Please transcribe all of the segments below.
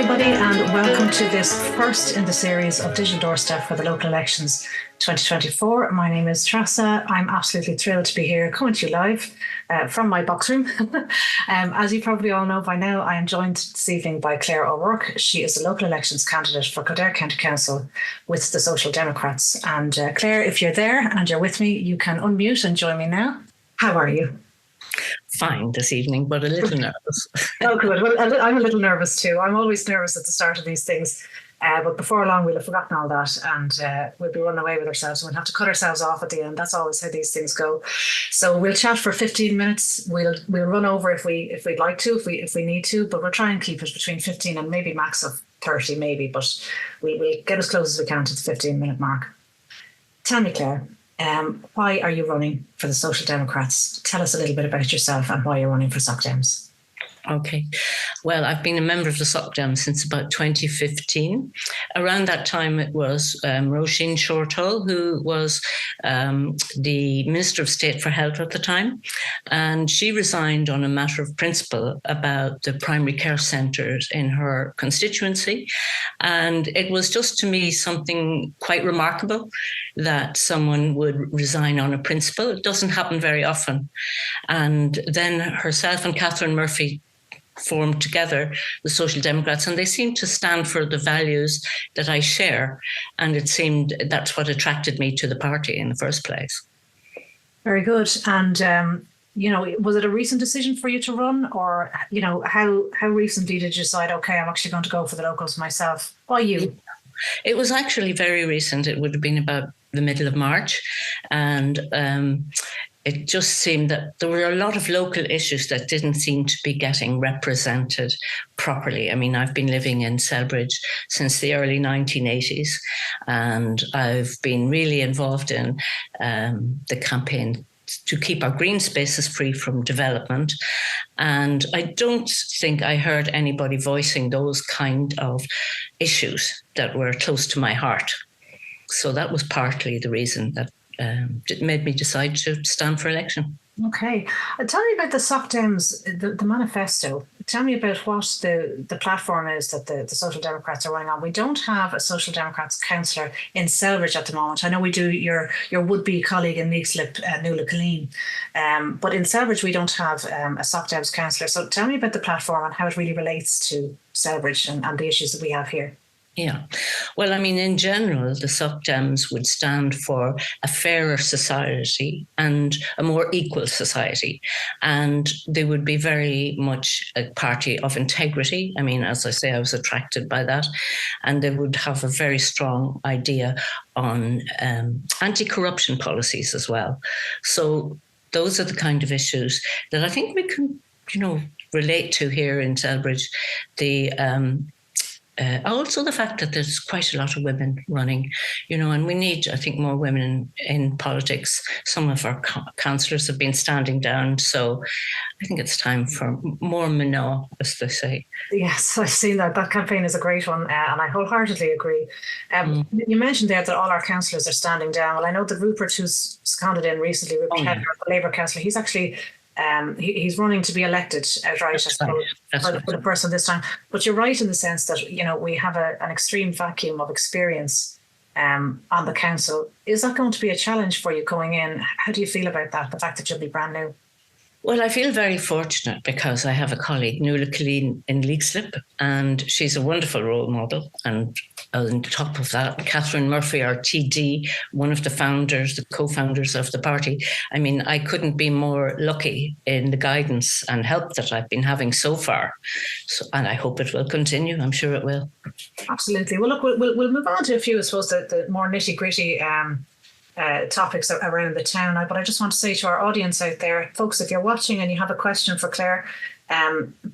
everybody, and welcome to this first in the series of Digital Doorstep for the local elections 2024. My name is Tressa. I'm absolutely thrilled to be here coming to you live from my box room. As you probably all know by now, I am joined this evening by Claire O'Rourke. She is the local elections candidate for Kildare County Council with the Social Democrats. And Claire, if you're there and you're with me, you can unmute and join me now. How are you? Fine this evening, but a little nervous. Oh, good. Well, I'm a little nervous too. I'm always nervous at the start of these things. But before long, we'll have forgotten all that and we'll be running away with ourselves. We'll have to cut ourselves off at the end. That's always how these things go. So we'll chat for 15 minutes. We'll run over if we'd like to, if we need to, but we'll try and keep it between 15 and maybe max of 30 maybe, but we'll get as close as we can to the 15-minute mark. Tell me, Claire, why are you running for the Social Democrats? Tell us a little bit about yourself and why you're running for Soc Dems. Okay. Well, I've been a member of the Soc Dems since about 2015. Around that time, it was Roisin Shortall, who was the Minister of State for Health at the time. And she resigned on a matter of principle about the primary care centres in her constituency. And it was just, to me, something quite remarkable that someone would resign on a principle. It doesn't happen very often. And then herself and Catherine Murphy formed together the Social Democrats, and they seemed to stand for the values that I share. And it seemed that's what attracted me to the party in the first place. Very good. And, was it a recent decision for you to run, or, how recently did you decide, okay, I'm actually going to go for the locals myself? Why you? It was actually very recent. It would have been about the middle of March. And it just seemed that there were a lot of local issues that didn't seem to be getting represented properly. I mean, I've been living in Celbridge since the early 1980s, and I've been really involved in the campaign to keep our green spaces free from development. And I don't think I heard anybody voicing those kind of issues that were close to my heart. So that was partly the reason that it made me decide to stand for election. Okay. Tell me about the Soc Dems, the manifesto. Tell me about what the platform is that the Social Democrats are running on. We don't have a Social Democrats councillor in Celbridge at the moment. I know we do your would-be colleague in Leixlip, Nuala Colleen. But in Celbridge, we don't have a Soc Dems councillor. So tell me about the platform and how it really relates to Celbridge and the issues that we have here. Yeah. Well, I mean, in general, the Soc Dems would stand for a fairer society and a more equal society. And they would be very much a party of integrity. I mean, as I say, I was attracted by that. And they would have a very strong idea on anti-corruption policies as well. So those are the kind of issues that I think we can, relate to here in Celbridge. Also the fact that there's quite a lot of women running, and we need, I think, more women in politics. Some of our councillors have been standing down, so I think it's time for more Minot, as they say. Yes, I've seen that. That campaign is a great one, and I wholeheartedly agree. You mentioned there that all our councillors are standing down. Well, I know that Rupert, who's seconded in recently, Rupert Heather, the Labour councillor, he's actually he's running to be elected outright, I suppose, for the person this time. But you're right in the sense that, we have an extreme vacuum of experience on the council. Is that going to be a challenge for you going in? How do you feel about that, the fact that you'll be brand new? Well, I feel very fortunate because I have a colleague, Nuala Colleen, in Leixlip, and she's a wonderful role model. And on top of that, Catherine Murphy, our TD, one of the founders, the co-founders of the party. I mean, I couldn't be more lucky in the guidance and help that I've been having so far. And I hope it will continue. I'm sure it will. Absolutely. Well, look, we'll move on to a few, I suppose, the more nitty-gritty topics around the town. But I just want to say to our audience out there, folks, if you're watching and you have a question for Claire,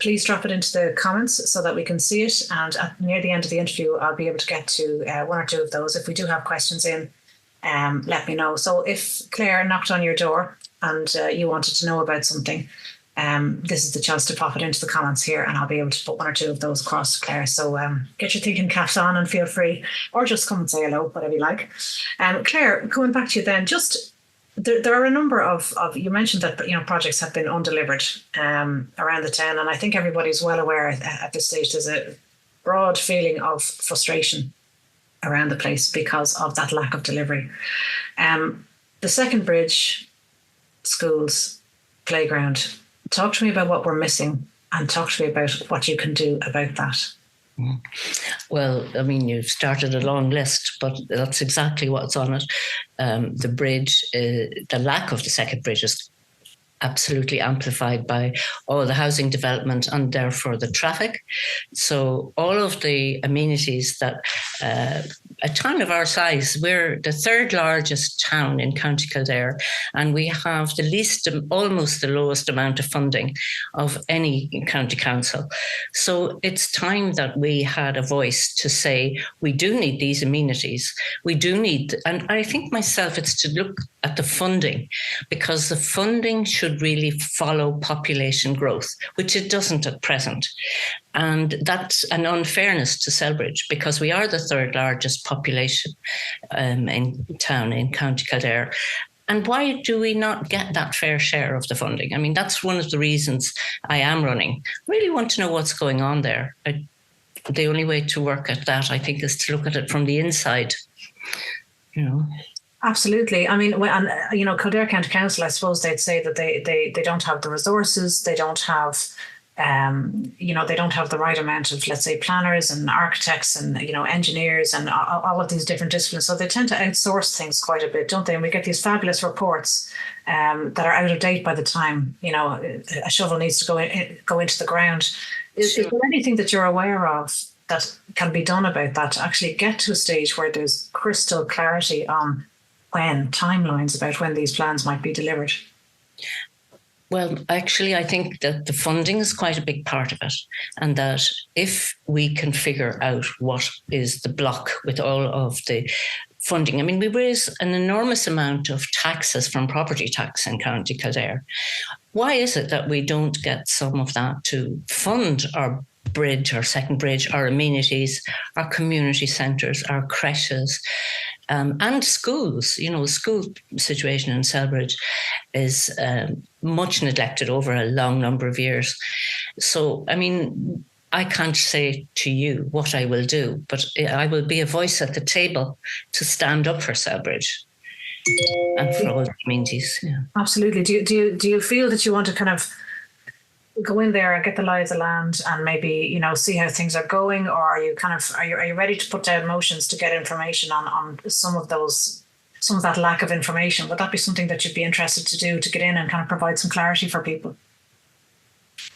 please drop it into the comments so that we can see it. And near the end of the interview, I'll be able to get to one or two of those. If we do have questions in, let me know. So if Claire knocked on your door and you wanted to know about something, this is the chance to pop it into the comments here, and I'll be able to put one or two of those across to Claire. So get your thinking caps on and feel free, or just come and say hello, whatever you like. Claire, going back to you then, just there are a number of you mentioned that projects have been undelivered around the town, and I think everybody's well aware at this stage there's broad feeling of frustration around the place because of that lack of delivery. The second bridge, schools, playground. Talk to me about what we're missing and talk to me about what you can do about that. Well, I mean, you've started a long list, but that's exactly what's on it. The bridge, the lack of the second bridge is absolutely amplified by all the housing development and therefore the traffic. So all of the amenities that a town of our size, we're the third largest town in County Kildare, and we have the least, almost the lowest amount of funding of any county council. So it's time that we had a voice to say, we do need these amenities. We do need, and I think myself, it's to look at the funding, because the funding should really follow population growth, which it doesn't at present. And that's an unfairness to Celbridge, because we are the third largest population in town in County Kildare. And why do we not get that fair share of the funding? I mean, that's one of the reasons I am running. Really want to know what's going on there. The only way to work at that, I think, is to look at it from the inside, you know. Absolutely. I mean, Kildare County Council, I suppose they'd say that they don't have the resources, they don't have, they don't have the right amount of, let's say, planners and architects and, engineers and all of these different disciplines. So they tend to outsource things quite a bit, don't they? And we get these fabulous reports that are out of date by the time, a shovel needs to go into the ground. Is there anything that you're aware of that can be done about that to actually get to a stage where there's crystal clarity on timelines about when these plans might be delivered? Well, actually, I think that the funding is quite a big part of it, and that if we can figure out what is the block with all of the funding. I mean, we raise an enormous amount of taxes from property tax in County Kildare. Why is it that we don't get some of that to fund our bridge, our second bridge, our amenities, our community centres, our creches, and schools? School situation in Celbridge is much neglected over a long number of years. So, I mean, I can't say to you what I will do, but I will be a voice at the table to stand up for Celbridge and for all the communities. Yeah. Absolutely. Do you feel that you want to kind of go in there and get the lie of the land and maybe, see how things are going, or are you are you ready to put down motions to get information on some of that lack of information? Would that be something that you'd be interested to do, to get in and kind of provide some clarity for people?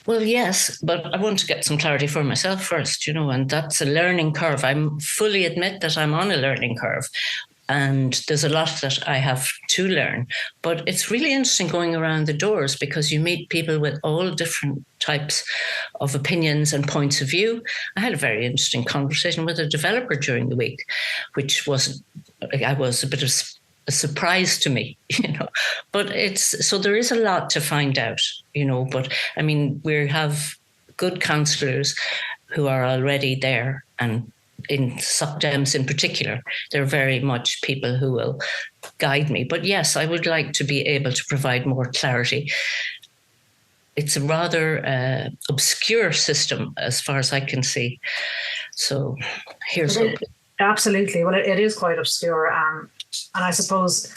Well, yes, but I want to get some clarity for myself first, and that's a learning curve. I fully admit that I'm on a learning curve. And there's a lot that I have to learn. But it's really interesting going around the doors, because you meet people with all different types of opinions and points of view. I had a very interesting conversation with a developer during the week, which was a bit of a surprise to me, But so there is a lot to find out, But I mean, we have good councillors who are already there, and in SOCDEMs in particular, they're very much people who will guide me. But yes, I would like to be able to provide more clarity. It's a rather obscure system as far as I can see. So here's hope. Absolutely. Well, it is quite obscure. And I suppose,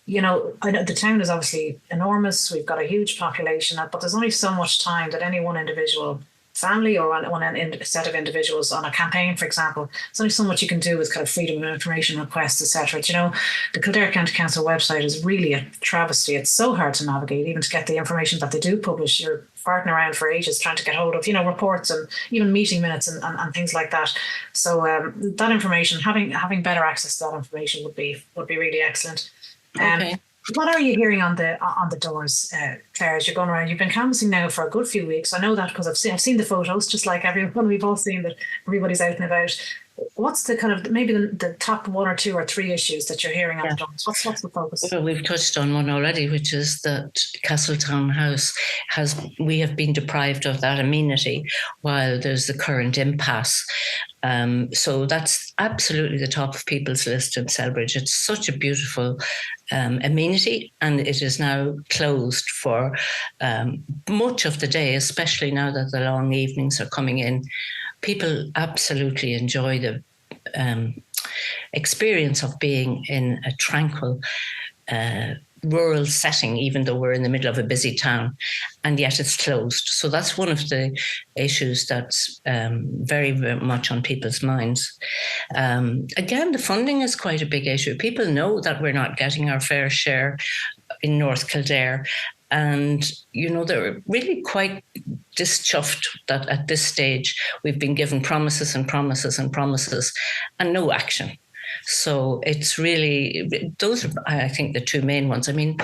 I know the town is obviously enormous. We've got a huge population, but there's only so much time that any one individual family or one set of individuals on a campaign, for example, there's only so much you can do with kind of freedom of information requests, etc. The Kildare County Council website is really a travesty. It's so hard to navigate, even to get the information that they do publish. You're farting around for ages trying to get hold of, reports and even meeting minutes and things like that. So that information, having better access to that information would be really excellent. Okay. What are you hearing on the doors, Claire, as you're going around? You've been canvassing now for a good few weeks. I know that because I've seen the photos, just like everyone. We've all seen that everybody's out and about. What's the kind of maybe the top one or two or three issues that you're hearing on the doors? What's the focus? Well, we've touched on one already, which is that Castletown House we have been deprived of that amenity while there's the current impasse. So that's absolutely the top of people's list in Celbridge. It's such a beautiful amenity, and it is now closed for much of the day, especially now that the long evenings are coming in. people absolutely enjoy the experience of being in a tranquil rural setting, even though we're in the middle of a busy town, and yet it's closed. So that's one of the issues that's very, very much on people's minds. Again, the funding is quite a big issue. People know that we're not getting our fair share in North Kildare. And, they're really quite dischuffed that at this stage we've been given promises and promises and promises and no action. So it's really, those are, I think, the two main ones. I mean,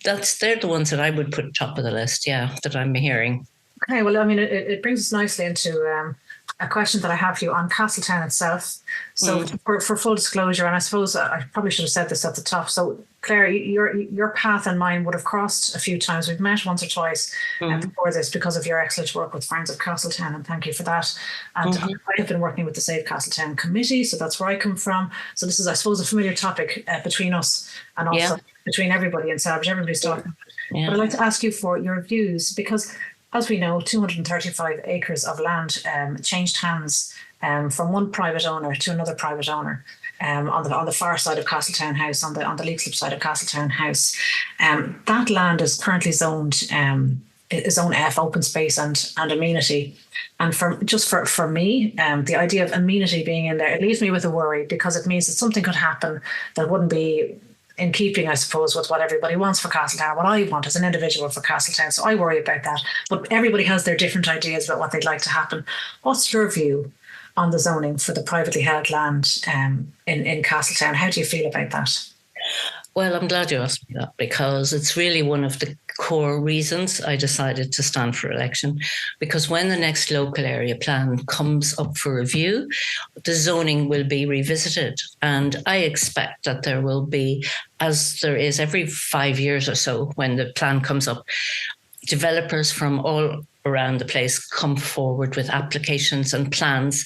they're the ones that I would put top of the list, that I'm hearing. Okay, well, I mean, it brings us nicely into a question that I have for you on Castletown itself. So for full disclosure, and I suppose I probably should have said this at the top. So Claire, your path and mine would have crossed a few times. We've met once or twice before this because of your excellent work with Friends of Castletown, and thank you for that. And I have been working with the Save Castletown Committee, so that's where I come from. So this is, I suppose, a familiar topic between us and also between everybody in Celbridge. Everybody's talking. But I'd like to ask you for your views, because as we know, 235 acres of land changed hands from one private owner to another private owner on the far side of Castletown House, on the Leixlip side of Castletown House. That land is currently zoned Zone F, open space and amenity. And for me, the idea of amenity being in there, it leaves me with a worry, because it means that something could happen that wouldn't be in keeping, I suppose, with what everybody wants for Castletown, what I want as an individual for Castletown. So I worry about that. But everybody has their different ideas about what they'd like to happen. What's your view on the zoning for the privately held land in Castletown? How do you feel about that? Well, I'm glad you asked me that, because it's really one of the core reasons I decided to stand for election. Because when the next local area plan comes up for review, the zoning will be revisited. And I expect that there will be, as there is every 5 years or so when the plan comes up, developers from all around the place come forward with applications and plans.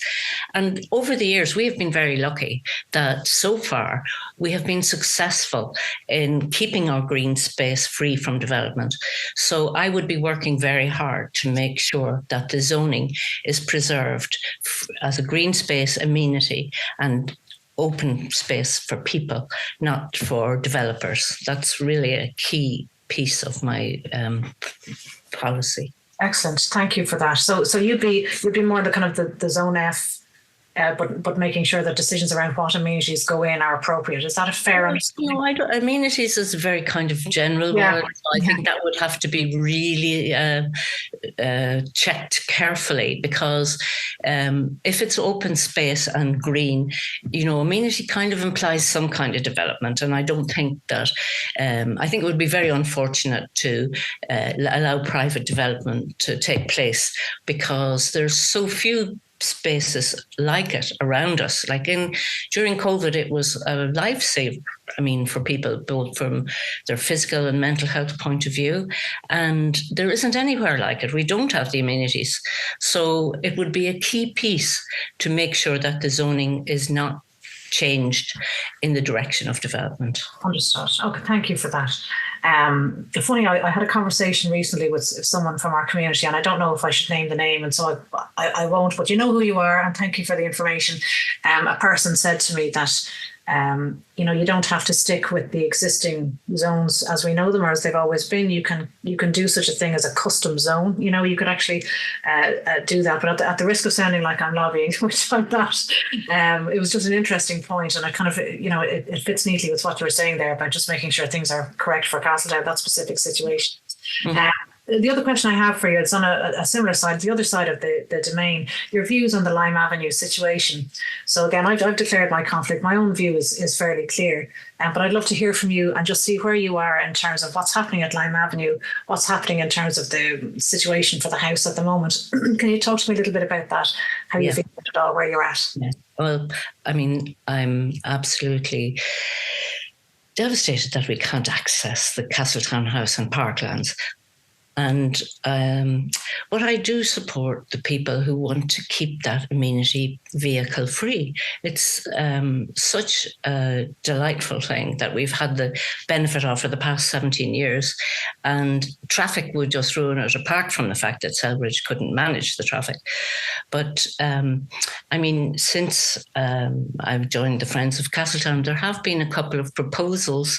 And over the years, we have been very lucky that so far we have been successful in keeping our green space free from development. So I would be working very hard to make sure that the zoning is preserved as a green space amenity and open space for people, not for developers. That's really a key piece of my policy. Excellent, thank you for that. So you'd be more the kind of the Zone F, but making sure that decisions around what amenities go in are appropriate. Is that a fair understanding? No, amenities is a very kind of general word. I think that would have to be really checked carefully, because if it's open space and green, amenity kind of implies some kind of development. And I don't think that, I think it would be very unfortunate to allow private development to take place, because there's so few spaces like it around us. Like during COVID, it was a lifesaver. I mean, for people, both from their physical and mental health point of view. And there isn't anywhere like it. We don't have the amenities. So it would be a key piece to make sure that the zoning is not changed in the direction of development. Understood. Okay, thank you for that. Funny, I had a conversation recently with someone from our community, and I don't know if I should name the name, and so I won't, but you know who you are, and thank you for the information. A person said to me that you don't have to stick with the existing zones as we know them or as they've always been. You can do such a thing as a custom zone. You could actually do that, but at the risk of sounding like I'm lobbying, which I'm not, it was just an interesting point, and I kind of, it fits neatly with what you were saying there about just making sure things are correct for Castletown, that specific situation. The other question I have for you, it's on a similar side, the other side of the domain, your views on the Lime Avenue situation. So again, I've declared my conflict. My own view is fairly clear, but I'd love to hear from you and just see where you are in terms of what's happening at Lime Avenue, what's happening in terms of the situation for the house at the moment. Can you talk to me a little bit about that, how you feel about it all, where you're at? Yeah. Well, I mean, I'm absolutely devastated that we can't access the Castletown house and parklands. And but I do support the people who want to keep that amenity vehicle free. It's such a delightful thing that we've had the benefit of for the past 17 years. And traffic would just ruin it, apart from the fact that Celbridge couldn't manage the traffic. But I mean, since I've joined the Friends of Castletown, there have been a couple of proposals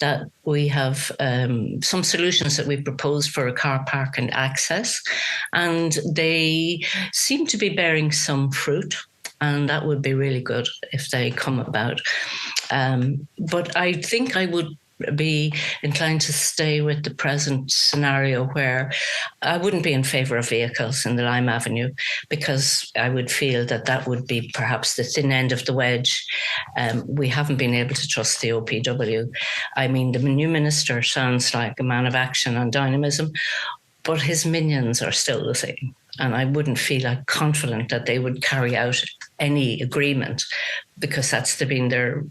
that we have, some solutions that we've proposed for a car park and access, and they seem to be bearing some fruit, and that would be really good if they come about. But I think I would be inclined to stay with the present scenario, where I wouldn't be in favour of vehicles in the Lime Avenue, because I would feel that that would be perhaps the thin end of the wedge. We haven't been able to trust the OPW. I mean, the new minister sounds like a man of action and dynamism, but his minions are still the same. And I wouldn't feel like confident that they would carry out any agreement, because that's been their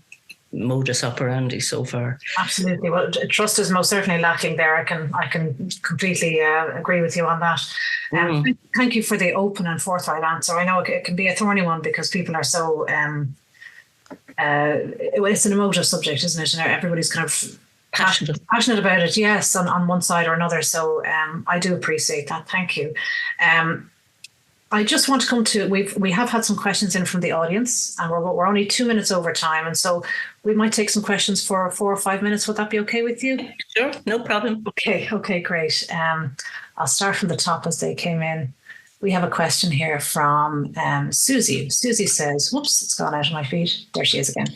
modus operandi so far. Absolutely. Well, trust is most certainly lacking there. I can completely agree with you on that. Thank you for the open and forthright answer. I know it can be a thorny one because people are so it's an emotive subject, isn't it? And everybody's kind of passionate about it. Yes, on one side or another. So I do appreciate that. Thank you. I just want to come to, we have had some questions in from the audience, and we're only 2 minutes over time, and so we might take some questions for 4 or 5 minutes. Would that be okay with you? Sure, no problem. Okay, great. I'll start from the top as they came in. We have a question here from Susie. Susie says, whoops, it's gone out of my feed. There she is again.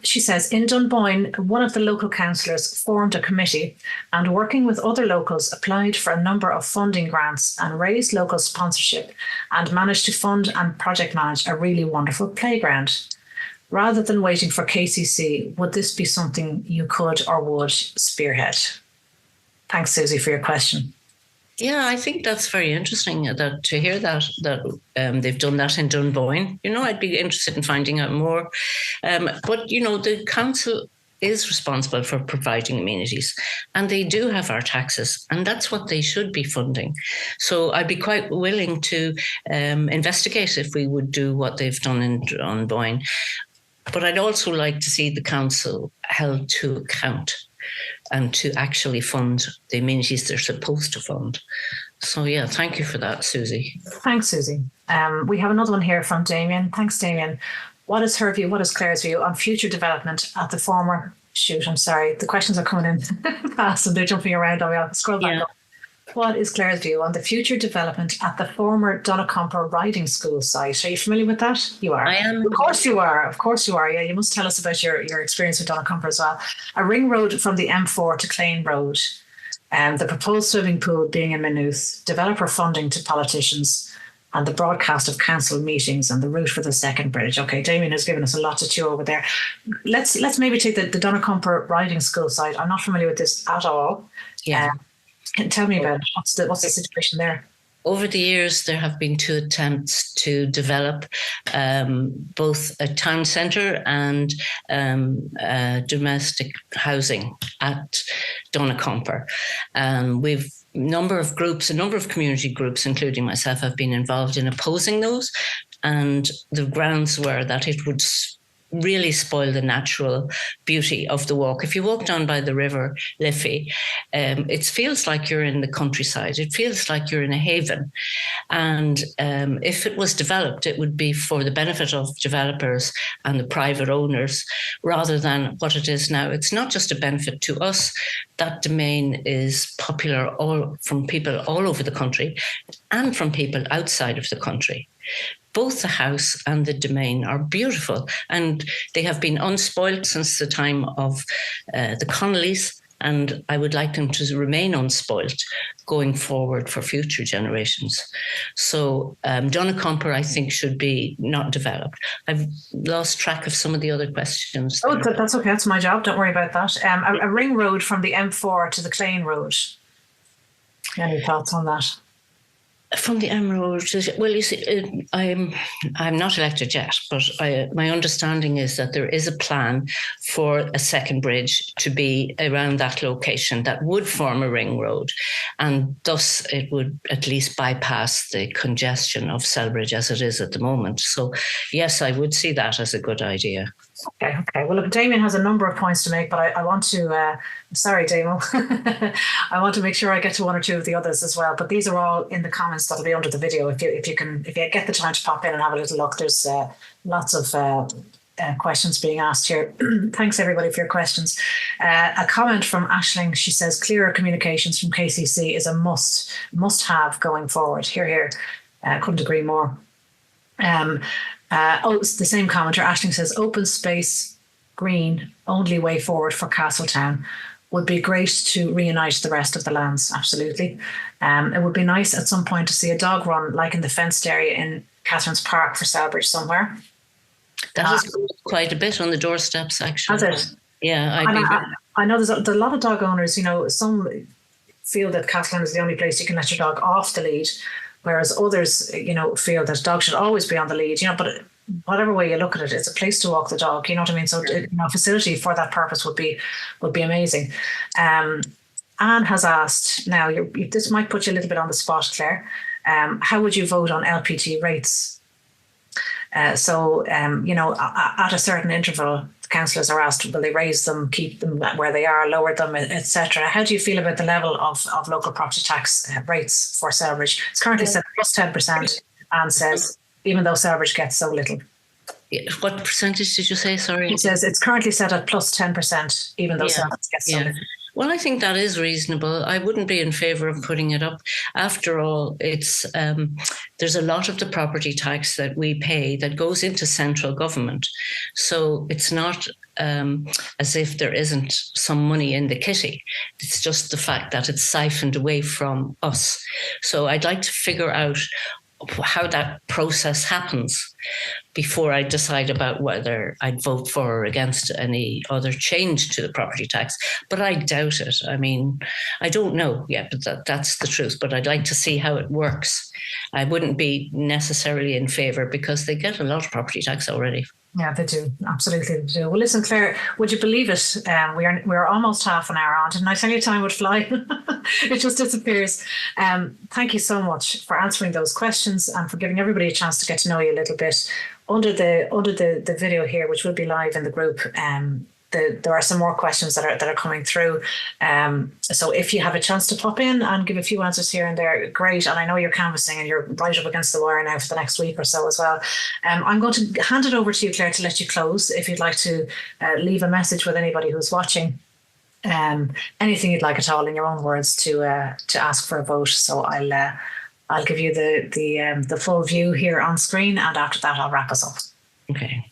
She says, in Dunboyne, one of the local councillors formed a committee and, working with other locals, applied for a number of funding grants and raised local sponsorship and managed to fund and project manage a really wonderful playground. Rather than waiting for KCC, would this be something you could or would spearhead? Thanks, Susie, for your question. Yeah, I think that's very interesting to hear that they've done that in Dunboyne. You know, I'd be interested in finding out more. But, you know, the council is responsible for providing amenities, and they do have our taxes, and that's what they should be funding. So I'd be quite willing to investigate if we would do what they've done in Dunboyne. But I'd also like to see the council held to account and to actually fund the amenities they're supposed to fund. So, yeah, thank you for that, Susie. Thanks, Susie. We have another one here from Damien. Thanks, Damien. What is her view, what is Claire's view on future development at the former... Shoot, I'm sorry. The questions are coming in fast and they're jumping around. I'll scroll back up. What is Claire's view on the future development at the former Donacomper Riding School site? Are you familiar with that? You are. I am. Of course you are. Of course you are. Yeah, you must tell us about your experience with Donacomper as well. A ring road from the M4 to Clane Road. The proposed swimming pool being in Maynooth. Developer funding to politicians. And the broadcast of council meetings and the route for the second bridge. Okay, Damien has given us a lot to chew over there. Let's maybe take the Donacomper Riding School site. I'm not familiar with this at all. Yeah. Tell me about it. What's the situation there? Over the years, there have been 2 attempts to develop both a town centre and domestic housing at Donacomper. We've a number of community groups, including myself, have been involved in opposing those. And the grounds were that it would really spoil the natural beauty of the walk. If you walk down by the river Liffey, it feels like you're in the countryside. It feels like you're in a haven. And if it was developed, it would be for the benefit of developers and the private owners rather than what it is now. It's not just a benefit to us. That domain is popular from people all over the country and from people outside of the country. Both the house and the domain are beautiful, and they have been unspoilt since the time of the Connollys, and I would like them to remain unspoilt going forward for future generations. So Donacomper, I think, should be not developed. I've lost track of some of the other questions. Oh, that's okay. That's my job. Don't worry about that. A ring road from the M4 to the Clane Road. Any thoughts on that? From the M Road, well, you see, I'm not elected yet, but my understanding is that there is a plan for a second bridge to be around that location that would form a ring road, and thus it would at least bypass the congestion of Celbridge as it is at the moment. So, yes, I would see that as a good idea. Okay. Well, look, Damien has a number of points to make, but I want to, sorry, Damo, I want to make sure I get to one or two of the others as well. But these are all in the comments that'll be under the video. If you get the time to pop in and have a little look, there's lots of questions being asked here. Thanks everybody for your questions. A comment from Aisling. She says clearer communications from KCC is a must have going forward. Here. Couldn't agree more. It's the same commenter. Aisling says open space, green, only way forward for Castletown. Would be great to reunite the rest of the lands. Absolutely. It would be nice at some point to see a dog run like in the fenced area in Catherine's Park for Celbridge somewhere. That has quite a bit on the doorsteps, actually. Has it? Yeah, I know there's a lot of dog owners. Some feel that Castletown is the only place you can let your dog off the lead, whereas others, feel that dogs should always be on the lead. But whatever way you look at it, it's a place to walk the dog. You know what I mean? So, a facility for that purpose would be amazing. Anne has asked. Now, this might put you a little bit on the spot, Claire. How would you vote on LPT rates? At a certain interval, councillors are asked, will they raise them, keep them where they are, lower them, etc. How do you feel about the level of local property tax rates for Celbridge? It's currently set plus 10%, and says, even though Celbridge gets so little. What percentage did you say? Sorry. It says it's currently set at plus 10%, even though Celbridge gets so little. Well, I think that is reasonable. I wouldn't be in favour of putting it up. After all, it's there's a lot of the property tax that we pay that goes into central government. So it's not as if there isn't some money in the kitty. It's just the fact that it's siphoned away from us. So I'd like to figure out how that process happens before I decide about whether I'd vote for or against any other change to the property tax. But I doubt it. I mean, I don't know yet, but that's the truth. But I'd like to see how it works. I wouldn't be necessarily in favour because they get a lot of property tax already. Yeah, they do. Absolutely, they do. Well, listen, Claire, would you believe it? We're almost half an hour on. Didn't I tell you time would fly? It just disappears. Thank you so much for answering those questions and for giving everybody a chance to get to know you a little bit. Under the video here, which will be live in the group, there are some more questions that are coming through. So if you have a chance to pop in and give a few answers here and there, great. And I know you're canvassing and you're right up against the wire now for the next week or so as well. I'm going to hand it over to you, Claire, to let you close. If you'd like to leave a message with anybody who's watching, anything you'd like at all in your own words to ask for a vote. So I'll give you the full view here on screen, and after that I'll wrap us up. Okay.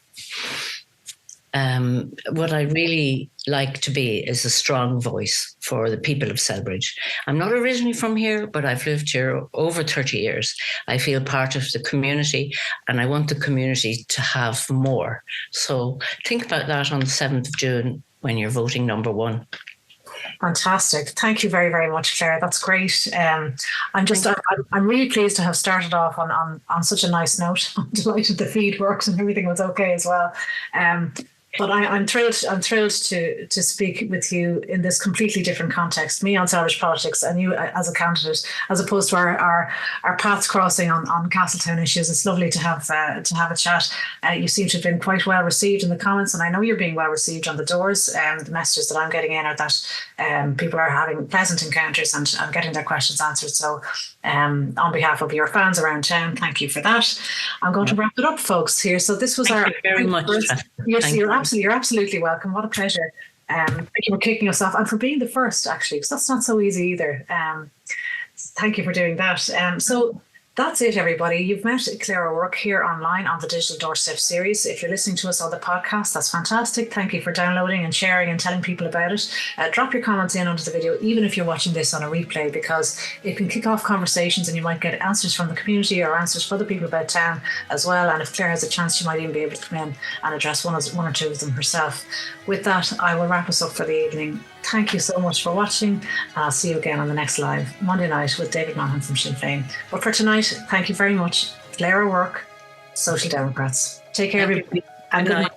What I really like to be is a strong voice for the people of Celbridge. I'm not originally from here, but I've lived here over 30 years. I feel part of the community and I want the community to have more. So think about that on the 7th of June when you're voting number 1. Fantastic. Thank you very, very much, Claire. That's great. I'm really pleased to have started off on such a nice note. I'm delighted the feed works and everything was okay as well. But I'm thrilled to speak with you in this completely different context, me on Celbridge politics and you as a candidate, as opposed to our paths crossing on Castletown issues. It's lovely to have a chat. You seem to have been quite well received in the comments, and I know you're being well received on the doors. The messages that I'm getting in are that people are having pleasant encounters and getting their questions answered. So on behalf of your fans around town, thank you for that. I'm going to wrap it up, folks, here. So this was thank you very much. Yes, you're absolutely welcome. What a pleasure. Thank you for kicking us off and for being the first, actually, because that's not so easy either. Thank you for doing that. So that's it, everybody. You've met Claire O'Rourke here online on the Digital Doorstep series. If you're listening to us on the podcast, that's fantastic. Thank you for downloading and sharing and telling people about it. Drop your comments in under the video, even if you're watching this on a replay, because it can kick off conversations and you might get answers from the community or answers for the people about town as well. And if Claire has a chance, she might even be able to come in and address one or two of them herself. With that, I will wrap us up for the evening. thank you so much for watching. I'll see you again on the next live Monday night with David Monaghan from Sinn Féin. But for tonight, thank you very much. Claire O'Rourke, Social Democrats. Take care, everybody. And good night.